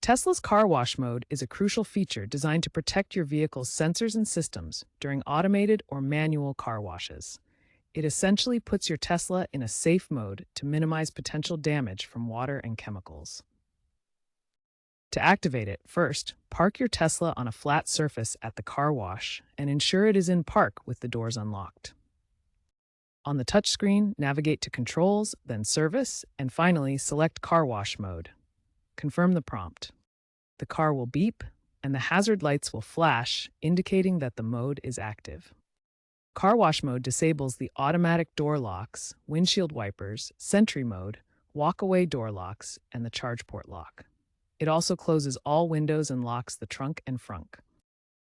Tesla's car wash mode is a crucial feature designed to protect your vehicle's sensors and systems during automated or manual car washes. It essentially puts your Tesla in a safe mode to minimize potential damage from water and chemicals. To activate it, first, park your Tesla on a flat surface at the car wash and ensure it is in park with the doors unlocked. On the touchscreen, navigate to Controls, then Service, and finally select Car Wash Mode. Confirm the prompt. The car will beep, and the hazard lights will flash, indicating that the mode is active. Car Wash Mode disables the automatic door locks, windshield wipers, Sentry Mode, walk-away door locks, and the charge port lock. It also closes all windows and locks the trunk and frunk.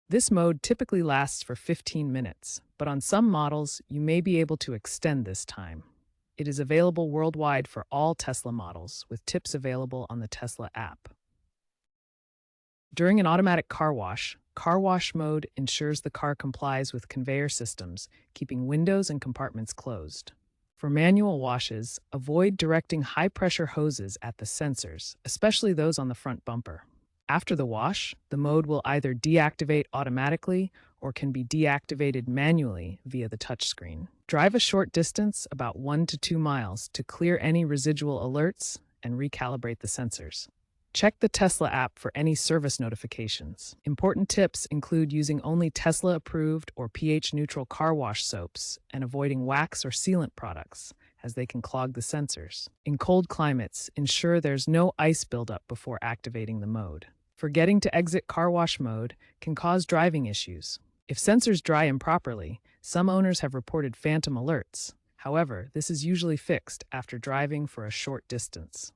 This mode typically lasts for 15 minutes, but on some models, you may be able to extend this time. It is available worldwide for all Tesla models, with tips available on the Tesla app. During an automatic car wash mode ensures the car complies with conveyor systems, keeping windows and compartments closed. For manual washes, avoid directing high-pressure hoses at the sensors, especially those on the front bumper. After the wash, the mode will either deactivate automatically or can be deactivated manually via the touchscreen. Drive a short distance, about 1 to 2 miles, to clear any residual alerts and recalibrate the sensors. Check the Tesla app for any service notifications. Important tips include using only Tesla-approved or pH-neutral car wash soaps and avoiding wax or sealant products, as they can clog the sensors. In cold climates, ensure there's no ice buildup before activating the mode. Forgetting to exit car wash mode can cause driving issues. If sensors dry improperly, some owners have reported phantom alerts. However, this is usually fixed after driving for a short distance.